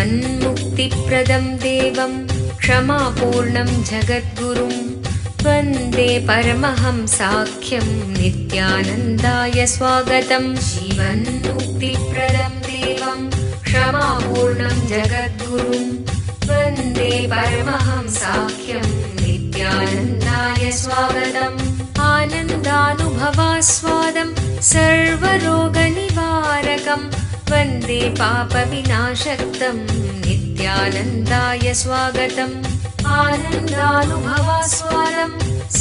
जीवन्मुक्तिप्रदं देवं क्षमापूर्णं जगद्गुरुं वन्दे परमहंसाख्यं नित्यानन्दाय स्वागतं। जीवन्मुक्तिप्रदं देवं क्षमापूर्णं जगद्गुरुं वन्दे परमहंसाख्यं नित्यानन्दाय स्वागतम्। आनन्दानुभवास्वादं सर्वरोगनिवारकं वन्दे पापविनाशक्तं नित्यानन्दाय स्वागतम्। आनन्दानुभवास्वादं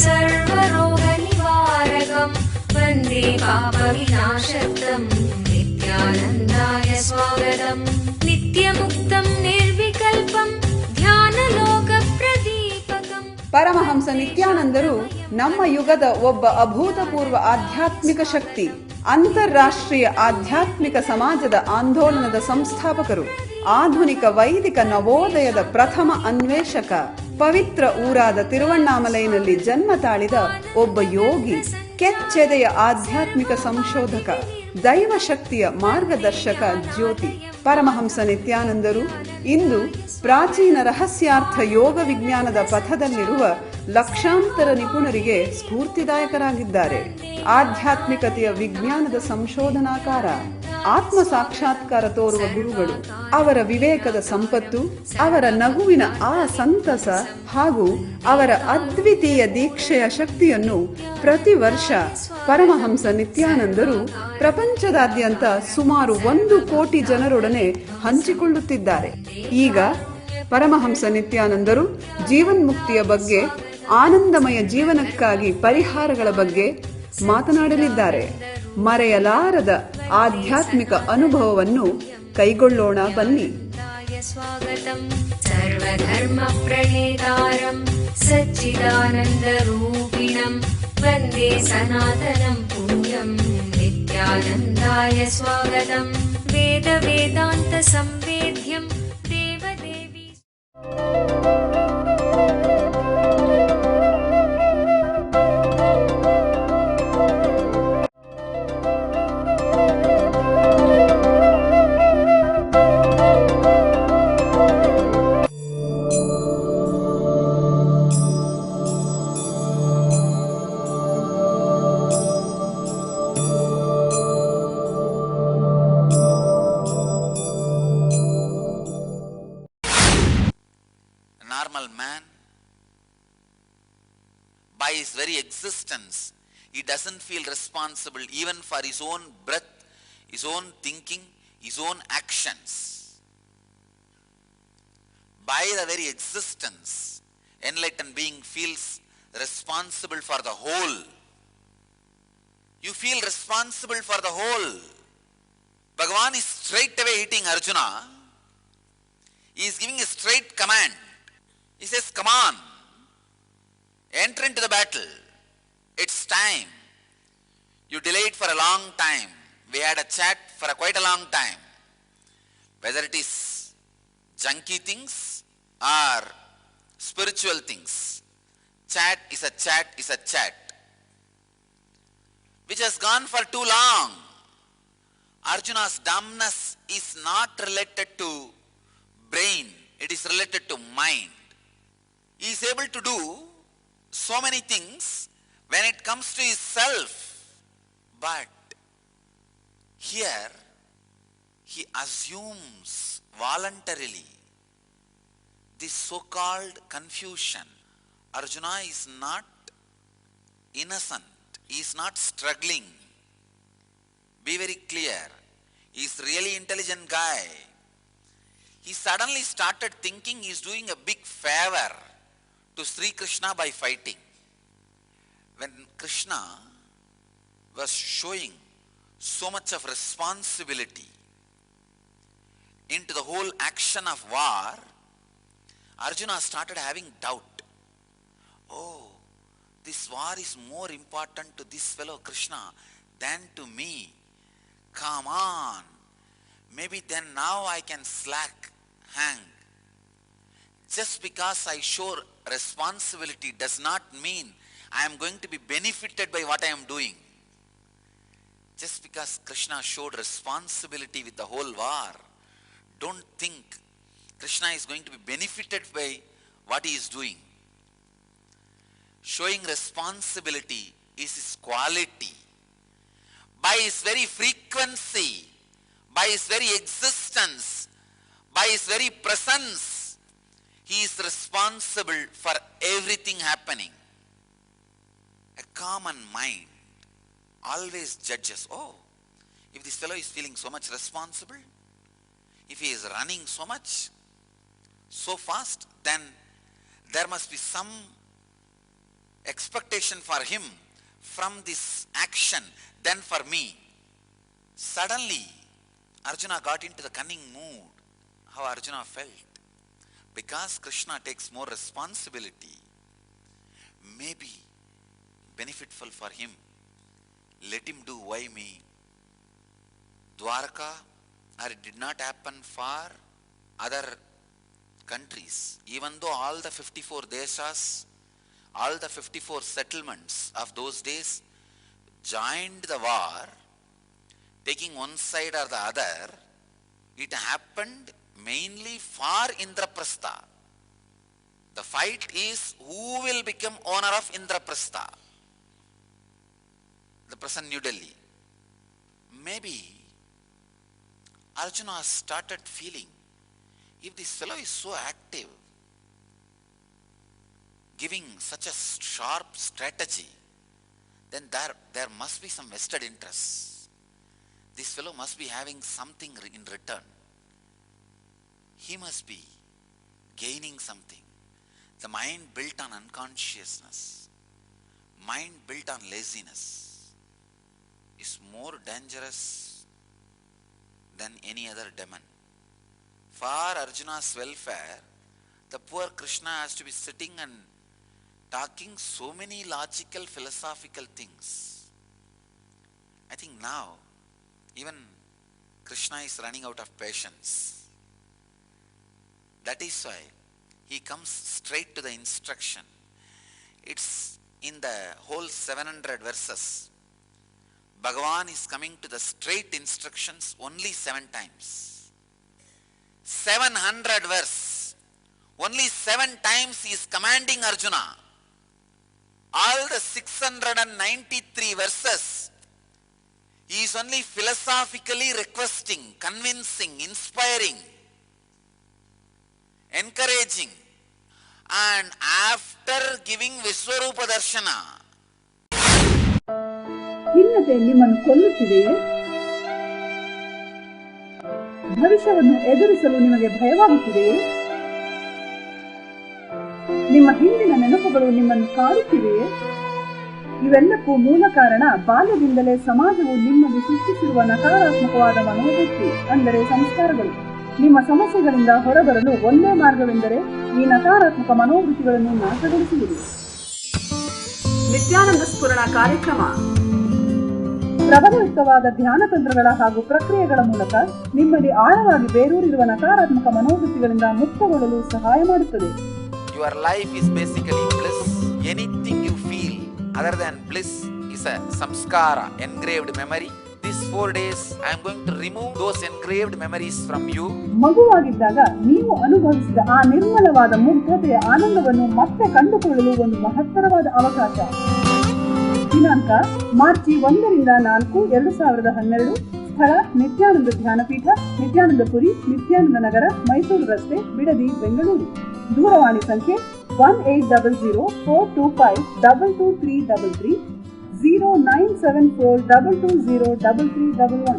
सर्वरोगनिवारकं वन्दे पापविनाशक्तं नित्यानन्दाय स्वागतम्। नित्यमुक्तं निर्विकल्पं ಧ್ಯಾನಲೋಕಪ್ರದೀಪಕಂ. ಪರಮಹಂಸ ನಿತ್ಯಾನಂದರು ನಮ್ಮ ಯುಗದ ಒಬ್ಬ ಅಭೂತಪೂರ್ವ ಆಧ್ಯಾತ್ಮಿಕ ಶಕ್ತಿ. ಅಂತಾರಾಷ್ಟ್ರೀಯ ಆಧ್ಯಾತ್ಮಿಕ ಸಮಾಜದ ಆಂದೋಲನದ ಸಂಸ್ಥಾಪಕರು. ಆಧುನಿಕ ವೈದಿಕ ನವೋದಯದ ಪ್ರಥಮ ಅನ್ವೇಷಕ. ಪವಿತ್ರ ಊರಾದ ತಿರುವಣ್ಣಾಮಲೈನಲ್ಲಿ ಜನ್ಮ ತಾಳಿದ ಒಬ್ಬ ಯೋಗಿ. ಕೆಚ್ಚೆದೆಯ ಆಧ್ಯಾತ್ಮಿಕ ಸಂಶೋಧಕ. ದೈವ ಶಕ್ತಿಯ ಮಾರ್ಗದರ್ಶಕ ಜ್ಯೋತಿ. ಪರಮಹಂಸ ನಿತ್ಯಾನಂದರು ಇಂದು ಪ್ರಾಚೀನ ರಹಸ್ಯಾರ್ಥ ಯೋಗ ವಿಜ್ಞಾನದ ಪಥದಲ್ಲಿರುವ ಲಕ್ಷಾಂತರ ನಿಪುಣರಿಗೆ ಸ್ಫೂರ್ತಿದಾಯಕರಾಗಿದ್ದಾರೆ. ಆಧ್ಯಾತ್ಮಿಕತೆಯ ವಿಜ್ಞಾನದ ಸಂಶೋಧನಾಕಾರ, ಆತ್ಮ ಸಾಕ್ಷಾತ್ಕಾರ ತೋರುವ ಗುರುಗಳು. ಅವರ ವಿವೇಕದ ಸಂಪತ್ತು, ಅವರ ನಗುವಿನ ಆ ಸಂತಸ ಹಾಗೂ ಅವರ ಅದ್ವಿತೀಯ ದೀಕ್ಷೆಯ ಶಕ್ತಿಯನ್ನು ಪ್ರತಿ ವರ್ಷ ಪರಮಹಂಸ ನಿತ್ಯಾನಂದರು ಪ್ರಪಂಚದಾದ್ಯಂತ ಸುಮಾರು 1 ಕೋಟಿ ಜನರೊಡನೆ ಹಂಚಿಕೊಳ್ಳುತ್ತಿದ್ದಾರೆ. ಈಗ ಪರಮಹಂಸ ನಿತ್ಯಾನಂದರು ಜೀವನ್ಮುಕ್ತಿಯ ಬಗ್ಗೆ, ಆನಂದಮಯ ಜೀವನಕ್ಕಾಗಿ ಪರಿಹಾರಗಳ ಬಗ್ಗೆ ಮಾತನಾಡಲಿದ್ದಾರೆ. ಮರೆಯಲಾರದ ಆಧ್ಯಾತ್ಮಿಕ ಅನುಭವವನ್ನು ಕೈಗೊಳ್ಳೋಣ ಬನ್ನಿ. ಸರ್ವಧರ್ಮ ಪ್ರಣೇತಾರಂ ಸಚ್ಚಿದಾನಂದ ರೂಪಿಣಂ ವಂದೇ ಸನಾತನಂ ಪುಣ್ಯಂ ನಿತ್ಯಾನಂದಾಯ ಸ್ವಾಗತಂ. ವೇದ ವೇದಾಂತ ಸಂವೇದ್ಯಂ ದೇವದೇವಿ. Normal man, by his very existence, he doesn't feel responsible even for his own breath, his own thinking, his own actions. By the very existence, enlightened being feels responsible for the whole. You feel responsible for the whole. Bhagavan is straight away hitting Arjuna. He is giving a straight command. He says, come on, enter into the battle. It's time. You delayed for a long time. We had a chat for quite a long time. Whether it is junky things or spiritual things, chat is a chat is a chat, which has gone for too long. Arjuna's dumbness is not related to brain, it is related to mind. He is able to do so many things when it comes to his self. But here he assumes voluntarily this so-called confusion. Arjuna is not innocent. He is not struggling. Be very clear. He is really intelligent guy. He suddenly started thinking he is doing a big favor to Sri Krishna by fighting. When Krishna was showing so much of responsibility into the whole action of war, Arjuna started having doubt. Oh, this war is more important to this fellow Krishna than to me. Come on, maybe then now I can slack, hang. Just because I show responsibility does not mean I am going to be benefited by what I am doing. Just because Krishna showed responsibility with the whole war, don't think Krishna is going to be benefited by what he is doing. Showing responsibility is his quality. By his very frequency, by his very existence, by his very presence, he is responsible for everything happening. A common mind always judges, oh, if this fellow is feeling so much responsible, if he is running so much, so fast, then there must be some expectation for him from this action than for me. Suddenly, Arjuna got into the cunning mood. How Arjuna felt. Because Krishna takes more responsibility, maybe beneficial for him. Let him do, why me? Dwarka, or it did not happen for other countries. Even though all the 54 deshas, all the 54 settlements of those days joined the war, taking one side or the other, it happened mainly for Indraprastha. The fight is who will become owner of Indraprastha, the present New Delhi. Maybe Arjuna started feeling, if this fellow is so active, giving such a sharp strategy, then there must be some vested interest. This fellow must be having something in return. He must be gaining something. The mind built on unconsciousness, mind built on laziness, is more dangerous than any other demon. For Arjuna's welfare, the poor Krishna has to be sitting and talking so many logical, philosophical things. I think now, even Krishna is running out of patience. That is why he comes straight to the instruction. It's in the whole 700 verses. Bhagavan is coming to the straight instructions only 7 times. 700 verse. Only 7 times he is commanding Arjuna. All the 693 verses, he is only philosophically requesting, convincing, inspiring, encouraging. And after giving Vishwarupa Darshana, ಖಿನ್ನತೆ ನಿಮ್ಮನ್ನು ಕೊಲ್ಲುತ್ತಿದೆಯೇ? ಭವಿಷ್ಯವನ್ನು ಎದುರಿಸಲು ನಿಮಗೆ ಭಯವಾಗುತ್ತಿದೆಯೇ? ನಿಮ್ಮ ಹಿಂದಿನ ನೆನಪುಗಳು ನಿಮ್ಮನ್ನು ಕಾಡುತ್ತಿವೆಯೇ? ಇವೆಲ್ಲಕ್ಕೂ ಮೂಲ ಕಾರಣ ಬಾಲ್ಯದಿಂದಲೇ ಸಮಾಜವು ನಿಮ್ಮಲ್ಲಿ ಸೃಷ್ಟಿಸಿರುವ ನಕಾರಾತ್ಮಕವಾದ ಮನೋವೃತ್ತಿ, ಅಂದರೆ ಸಂಸ್ಕಾರಗಳು. ನಿಮ್ಮ ಸಮಸ್ಯೆಗಳಿಂದ ಹೊರಬರಲು ಒಂದೇ ಮಾರ್ಗವೆಂದರೆ ಈ ನಕಾರಾತ್ಮಕ ಮನೋವೃತ್ತಿಗಳನ್ನು ನಾಶಗೊಳಿಸುವುದು. ನಿತ್ಯಾನಂದ ಸ್ಫುರಣ ಕಾರ್ಯಕ್ರಮ ಪ್ರಬಲಯುಕ್ತವಾದ ಧ್ಯಾನ ತಂತ್ರಗಳ ಹಾಗೂ ಪ್ರಕ್ರಿಯೆಗಳ ಮೂಲಕ ನಿಮ್ಮಲ್ಲಿ ಆಳವಾಗಿ ಬೇರೂರಿರುವ ನಕಾರಾತ್ಮಕ ಮನೋವೃತ್ತಿಗಳಿಂದ ಮುಕ್ತಗೊಳ್ಳಲು ಸಹಾಯ ಮಾಡುತ್ತದೆ. your life is basically bliss. Anything you feel other than bliss is a samskara, engraved memory. These 4 days I am going to remove those engraved memories from you. ಮಗುವಾಗಿದ್ದಾಗ ನೀವು ಅನುಭವಿಸಿದ ಆ ನಿರ್ಮಲವಾದ ಮುಗ್ಧತೆಯ ಆನಂದವನ್ನು ಮತ್ತೆ ಕಂಡುಕೊಳ್ಳಲು ಒಂದು ಮಹತ್ತರವಾದ ಅವಕಾಶ. ದಿನಾಂಕ ಮಾರ್ಚ್ 1 ರಿಂದ 4, 2012. ಸ್ಥಳ ನಿತ್ಯಾನಂದ ಧ್ಯಾನಪೀಠ, ನಿತ್ಯಾನಂದಪುರಿ, ನಿತ್ಯಾನಂದ ನಗರ, ಮೈಸೂರು ರಸ್ತೆ, ಬಿಡದಿ, ಬೆಂಗಳೂರು. ದೂರವಾಣಿ ಸಂಖ್ಯೆ 1800-425-22333, 0974-220-3311.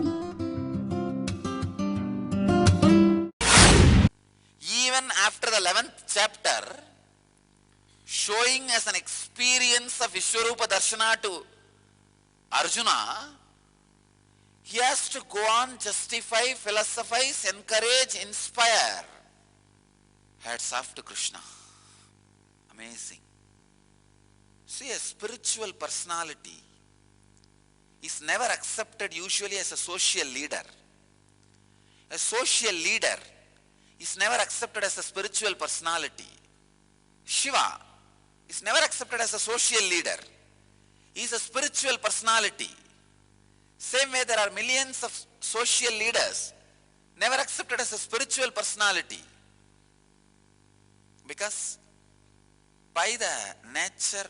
Even after the 11th chapter, showing as an experience of Vishwarupa Darshana to Arjuna, he has to go on, justify, philosophize, encourage, inspire. Hats off to Krishna. Amazing. See, a spiritual personality is never accepted usually as a social leader. A social leader is never accepted as a spiritual personality. Shiva is never accepted as a social leader. He is a spiritual personality. Same way there are millions of social leaders never accepted as a spiritual personality. Because by the nature,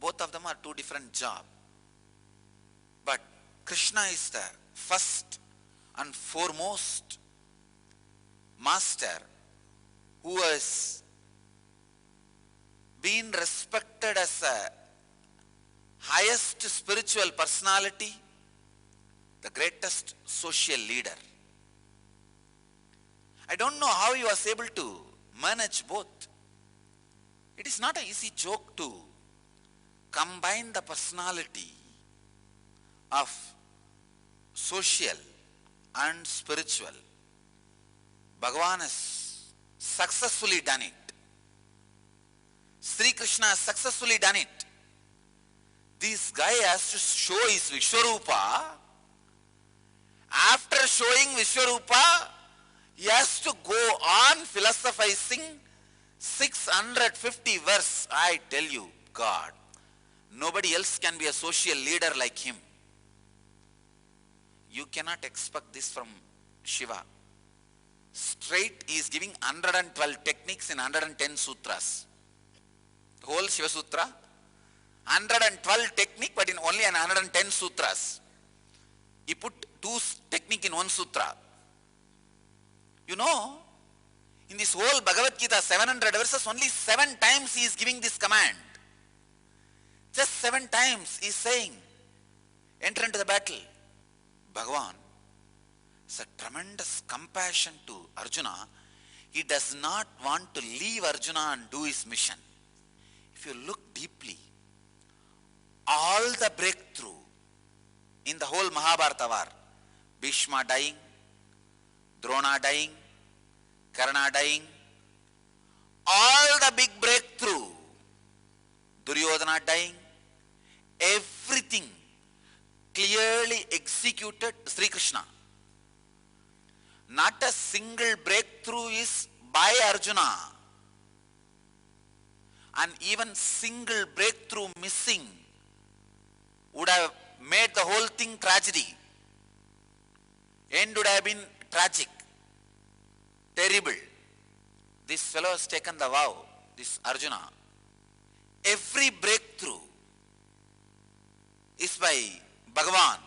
both of them are two different jobs. But Krishna is the first and foremost master who has been respected as a highest spiritual personality, the greatest social leader. I don't know how he was able to manage both. It is not an easy joke to combine the personality of social and spiritual. Bhagavan has successfully done it. Sri Krishna has successfully done it. This guy has to show his Vishwarupa. After showing Vishwarupa, he has to go on philosophizing 650 verse. I tell you, God, nobody else can be a social leader like him. You cannot expect this from Shiva. Straight, he is giving 112 techniques in 110 sutras. The whole Shiva Sutra, 112 technique, but in only 110 sutras. He put 2 technique in 1 sutra. You know, in this whole Bhagavad Gita, 700 verses, only 7 times he is giving this command. Just 7 times he is saying, enter into the battle. Bhagavan has a tremendous compassion to Arjuna. He does not want to leave Arjuna and do his mission. If you look deeply, all the breakthrough in the whole Mahabharata war, Bhishma dying, Drona dying, Karna dying, all the big breakthrough, Duryodhana dying, everything clearly executed Sri Krishna. Not a single breakthrough is by Arjuna. And even single breakthrough missing would have made the whole thing tragedy. End would have been tragic, terrible. This fellow has taken the vow, this Arjuna. Every breakthrough is by Bhagavan.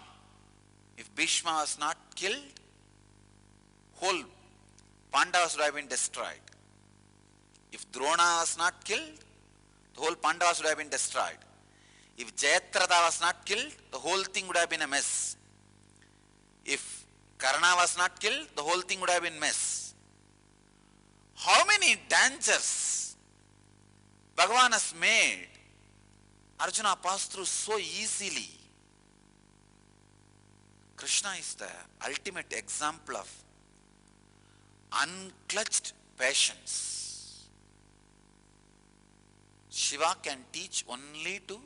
If Bhishma was not killed, whole Pandavas would have been destroyed. If Drona was not killed, the whole Pandavas would have been destroyed. If Jayadratha was not killed, the whole thing would have been a mess. If Karna was not killed, the whole thing would have been mess. How many dangers Bhagavan has made Arjuna pass through so easily. Krishna is the ultimate example of unclutched patience. Shiva can teach only to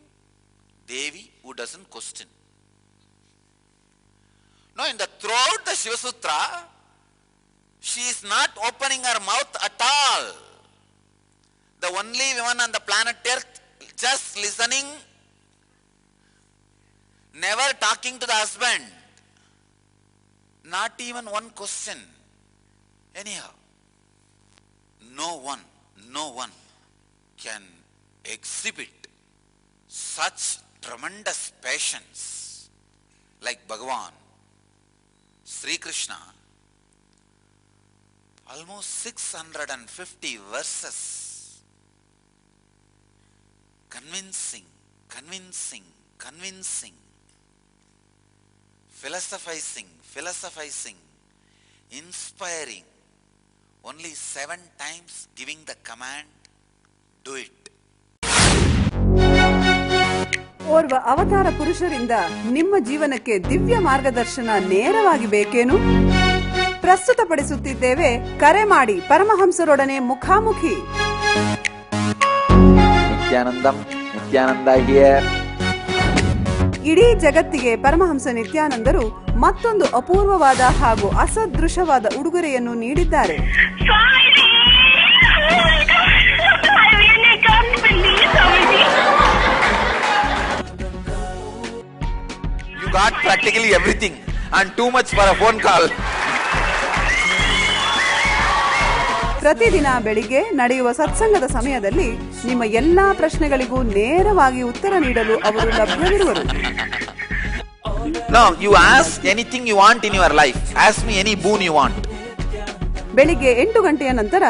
Devi who doesn't question. No, throughout the Shiva Sutra, she is not opening her mouth at all. The only woman on the planet Earth, just listening, never talking to the husband. Not even one question. Anyhow, no one can exhibit such tremendous patience like Bhagavan, Sri Krishna. Almost 650 verses. Convincing. Philosophizing. Inspiring. Only 7 times giving the command, do it. ಓರ್ವ ಅವತಾರ ಪುರುಷರಿಂದ ನಿಮ್ಮ ಜೀವನಕ್ಕೆ ದಿವ್ಯ ಮಾರ್ಗದರ್ಶನ ನೇರವಾಗಿ ಬೇಕೇನು? ಪ್ರಸ್ತುತಪಡಿಸುತ್ತಿದ್ದೇವೆ, ಕರೆ ಮಾಡಿ ಪರಮಹಂಸರೊಡನೆ ಮುಖಾಮುಖಿ. ನಿತ್ಯಾನಂದ ಹಿಯರ್. ಇಡೀ ಜಗತ್ತಿಗೆ ಪರಮಹಂಸ ನಿತ್ಯಾನಂದರು ಮತ್ತೊಂದು ಅಪೂರ್ವವಾದ ಹಾಗೂ ಅಸದೃಶವಾದ ಉಡುಗೊರೆಯನ್ನು ನೀಡಿದ್ದಾರೆ. You got practically everything and too much for a phone call. ಪ್ರತಿದಿನ ಬೆಳಿಗ್ಗೆ ನಡೆಯುವ ಸತ್ಸಂಗದ ಸಮಯದಲ್ಲಿ ನಿಮ್ಮ ಎಲ್ಲಾ ಪ್ರಶ್ನೆಗಳಿಗೂ ನೇರವಾಗಿ ಉತ್ತರ ನೀಡಲು ಅವರು ಲಭ್ಯವಿರುವರು. No, you ask anything you want in your life. Ask me any boon you want. ಬೆಳಿಗ್ಗೆ 8 ಗಂಟೆಯ ನಂತರ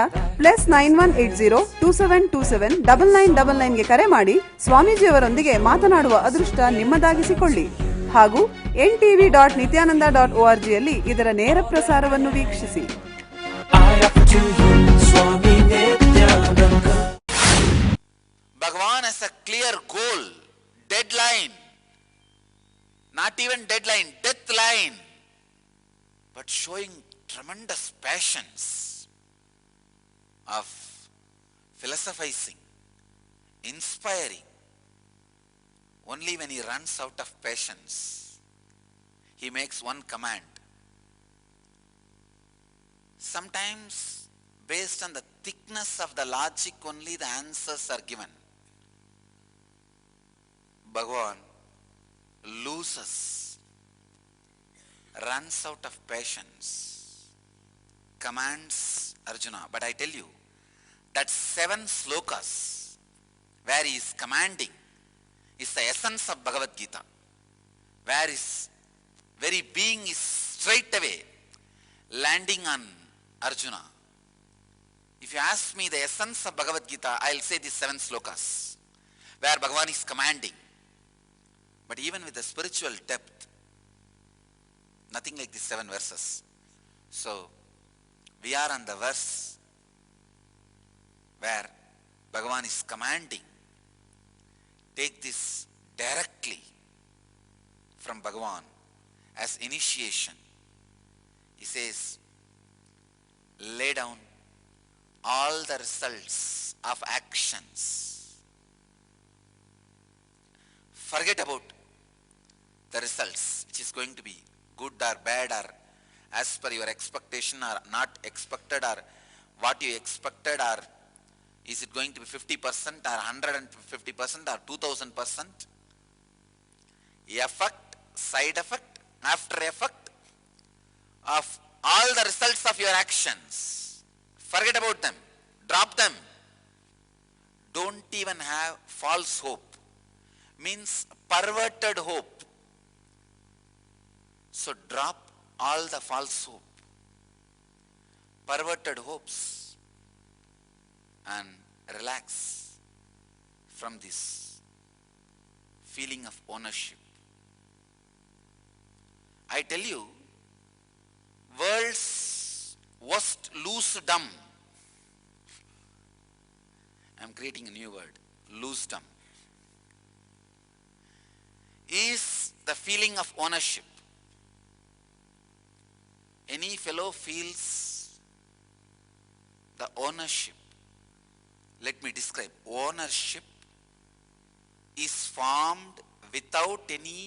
+918027279999 ಗೆ ಕರೆ ಮಾಡಿ ಸ್ವಾಮೀಜಿಯವರೊಂದಿಗೆ ಮಾತನಾಡುವ ಅದೃಷ್ಟ ನಿಮ್ಮದಾಗಿಸಿಕೊಳ್ಳಿ. ಹಾಗೂ ntv.nityananda.org ಯಲ್ಲಿ ಇದರ ನೇರ ಪ್ರಸಾರವನ್ನು ವೀಕ್ಷಿಸಿ. Bhagavan has a clear goal, deadline. Not even deadline, death line. But showing tremendous passions of philosophizing, inspiring. Only when he runs out of patience, he makes one command. Sometimes, based on the thickness of the logic, only the answers are given. Bhagavan loses, runs out of patience, commands Arjuna. But I tell you, that 7 slokas where he is commanding is the essence of Bhagavad Gita, where his very being is straight away landing on Arjuna. If you ask me the essence of Bhagavad Gita, I'll say these 7 slokas, where Bhagavan is commanding. But even with the spiritual depth, nothing like these 7 verses. So, we are on the verse where Bhagavan is commanding. Take this directly from Bhagavan as initiation. He says, lay down all the results of actions. Forget about the results, which is going to be good or bad or as per your expectation or not expected, or what you expected, or is it going to be 50% or 150% or 2000%? Effect, side effect, after effect of all the results of your actions. Forget about them. Drop them. Don't even have false hope. Means perverted hope. So drop all the false hope, perverted hopes, and relax from this feeling of ownership. I tell you, world's worst loosedom, I am creating a new word, loosedom, is the feeling of ownership. Any fellow feels the ownership. Let me describe. Ownership is formed without any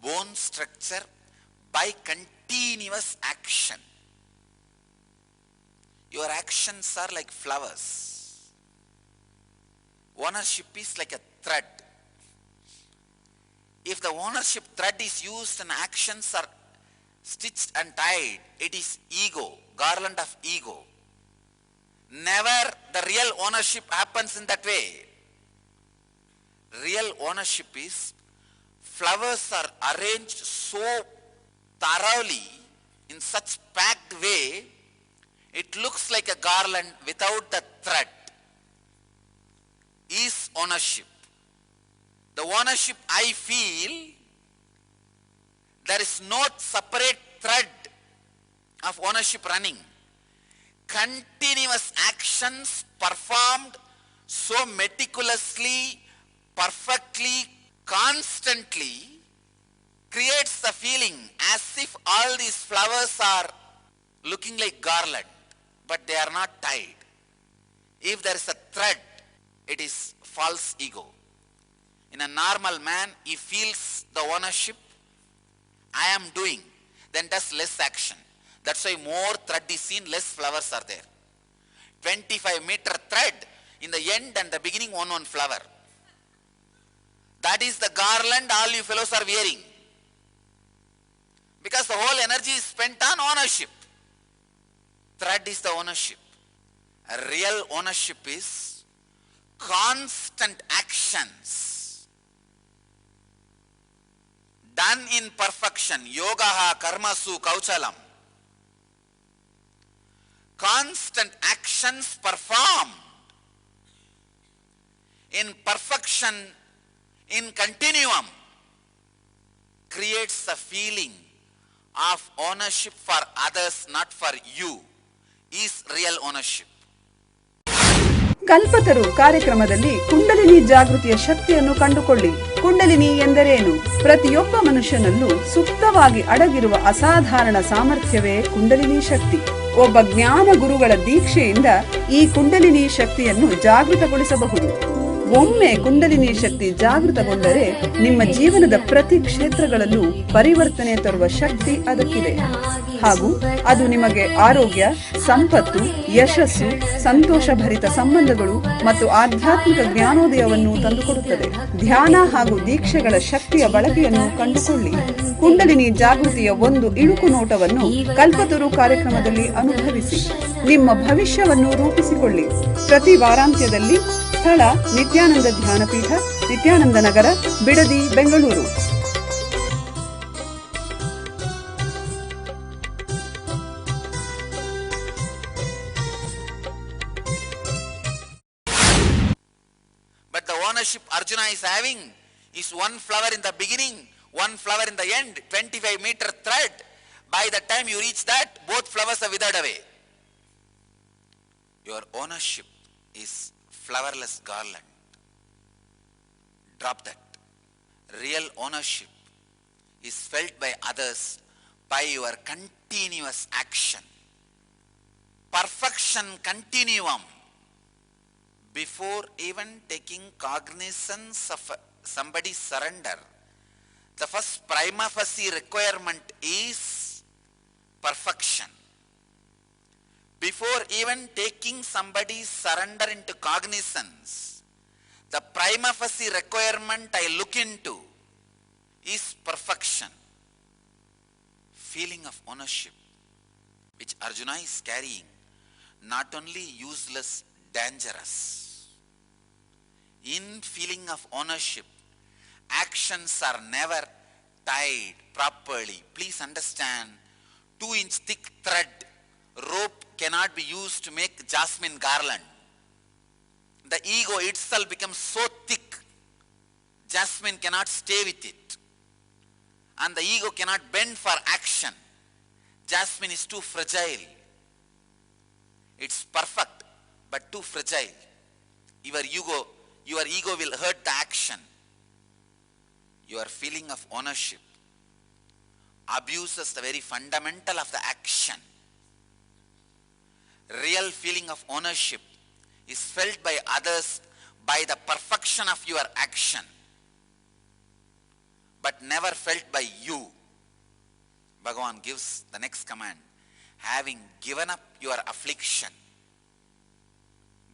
bone structure by continuous action. Your actions are like flowers. Ownership is like a thread. If the ownership thread is used and actions are stitched and tied, it is ego, garland of ego. Never the real ownership happens in that way. Real ownership is flowers are arranged so thoroughly in such packed way, it looks like a garland without the thread. Is ownership. The ownership I feel, there is no separate thread of ownership running. Continuous actions performed so meticulously, perfectly, constantly creates the feeling as if all these flowers are looking like garland, but they are not tied. If there is a thread, it is false ego. In a normal man, he feels the ownership, I am doing, then does less action. That's why more thread is seen, less flowers are there. 25-meter thread, in the end and the beginning, one flower. That is the garland all you fellows are wearing. Because the whole energy is spent on ownership. Thread is the ownership. Real ownership is constant actions done in perfection. Yogaha karmasu kauchalam. Constant actions performed in perfection, in continuum, creates a feeling of ownership for others, not for you, is real ownership. ಕಲ್ಪತರು ಕಾರ್ಯಕ್ರಮದಲ್ಲಿ ಕುಂಡಲಿನಿ ಜಾಗೃತಿಯ ಶಕ್ತಿಯನ್ನು ಕಂಡುಕೊಳ್ಳಿ. ಕುಂಡಲಿನಿ ಎಂದರೇನು? ಪ್ರತಿಯೊಬ್ಬ ಮನುಷ್ಯನಲ್ಲೂ ಸುಪ್ತವಾಗಿ ಅಡಗಿರುವ ಅಸಾಧಾರಣ ಸಾಮರ್ಥ್ಯವೇ ಕುಂಡಲಿನಿ ಶಕ್ತಿ. ಒಬ್ಬ ಜ್ಞಾನ ಗುರುಗಳ ದೀಕ್ಷೆಯಿಂದ ಈ ಕುಂಡಲಿನಿ ಶಕ್ತಿಯನ್ನು ಜಾಗೃತಗೊಳಿಸಬಹುದು. ಒಮ್ಮೆ ಕುಂಡಲಿನಿ ಶಕ್ತಿ ಜಾಗೃತಗೊಂಡರೆ ನಿಮ್ಮ ಜೀವನದ ಪ್ರತಿ ಕ್ಷೇತ್ರಗಳಲ್ಲೂ ಪರಿವರ್ತನೆ ತರುವ ಶಕ್ತಿ ಅದಕ್ಕಿದೆ. ಹಾಗೂ ಅದು ನಿಮಗೆ ಆರೋಗ್ಯ, ಸಂಪತ್ತು, ಯಶಸ್ಸು, ಸಂತೋಷಭರಿತ ಸಂಬಂಧಗಳು ಮತ್ತು ಆಧ್ಯಾತ್ಮಿಕ ಜ್ಞಾನೋದಯವನ್ನು ತಂದುಕೊಡುತ್ತದೆ. ಧ್ಯಾನ ಹಾಗೂ ದೀಕ್ಷೆಗಳ ಶಕ್ತಿಯ ಬಳಕೆಯನ್ನು ಕಂಡುಕೊಳ್ಳಿ. ಕುಂಡಲಿನಿ ಜಾಗೃತಿಯ ಒಂದು ಇಳುಕು ನೋಟವನ್ನು ಕಲ್ಪತರು ಕಾರ್ಯಕ್ರಮದಲ್ಲಿ ಅನುಭವಿಸಿ ನಿಮ್ಮ ಭವಿಷ್ಯವನ್ನು ರೂಪಿಸಿಕೊಳ್ಳಿ. ಪ್ರತಿ ವಾರಾಂತ್ಯದಲ್ಲಿ ಸ್ಥಳ ನಿತ್ಯಾನಂದ ಧ್ಯಾನಪೀಠ, ನಿತ್ಯಾನಂದ ನಗರ, Bidadi, Bengaluru. But the ownership Arjuna is having is one flower in the beginning, one flower in the end, 25-meter thread. By the time you reach that, both flowers are withered away. Your ownership is flowerless garland. Drop that. Real ownership is felt by others by your continuous action. Perfection continuum. Before even taking cognizance of somebody's surrender, the first prima facie requirement is perfection. Before even taking somebody's surrender into cognizance, the prima facie requirement I look into is perfection. Feeling of ownership, which Arjuna is carrying, not only useless, dangerous. In feeling of ownership, actions are never tied properly. Please understand, 2-inch thick thread, rope cannot be used to make jasmine garland. The ego itself becomes so thick, jasmine cannot stay with it. And the ego cannot bend for action. Jasmine is too fragile. It's perfect, but too fragile. Your ego will hurt the action. Your feeling of ownership abuses the very fundamental of the action. Real feeling of ownership is felt by others by the perfection of your action, but never felt by you. Bhagavan gives the next command, having given up your affliction.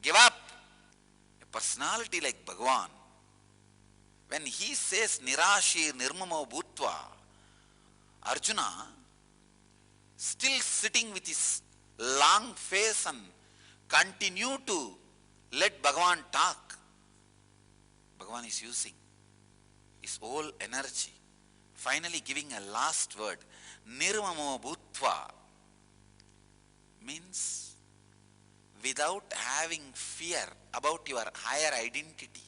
Give up. A personality like Bhagavan, when he says Nirashir Nirmamo Bhutva, Arjuna, still sitting with his long face and continue to let Bhagavan talk. Bhagavan is using his whole energy, finally giving a last word. Nirmamo Bhutva means without having fear about your higher identity,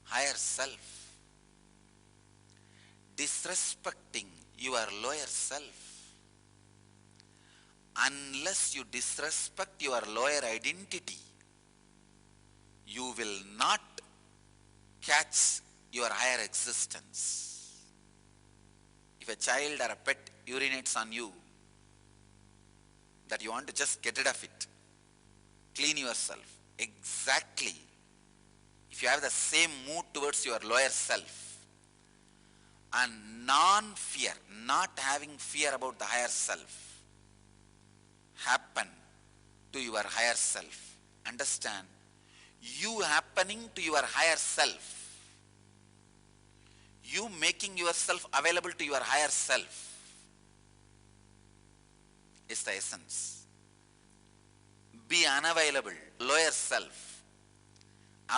higher self, disrespecting your lower self. Unless you disrespect your lower identity, you will not catch your higher existence. If a child or a pet urinates on you, that you want to just get rid of it, clean yourself. Exactly. If you have the same mood towards your lower self, and non-fear, not having fear about the higher self, happen to your higher self. Understand, you happening to your higher self, you making yourself available to your higher self is the essence. Be unavailable, lower self,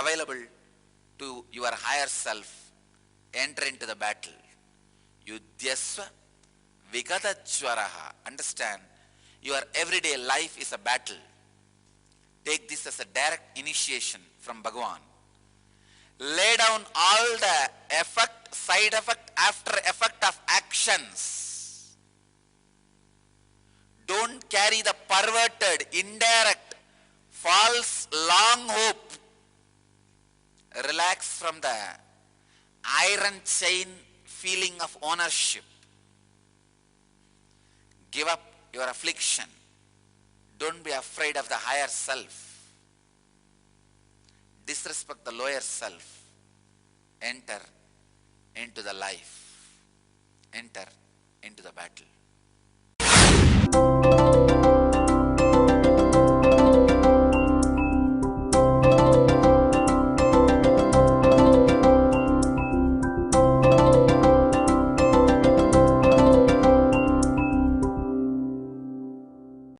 available to your higher self, enter into the battle. Yudhyasva Vigatachwaraha. Understand, your everyday life is a battle. Take this as a direct initiation from Bhagavan. Lay down all the effect, side effect, after effect of actions. Don't carry the perverted, indirect, false, long hope. Relax from the iron chain feeling of ownership. Give up your affliction. Don't be afraid of the higher self. Disrespect the lower self. Enter into the life. Enter into the battle.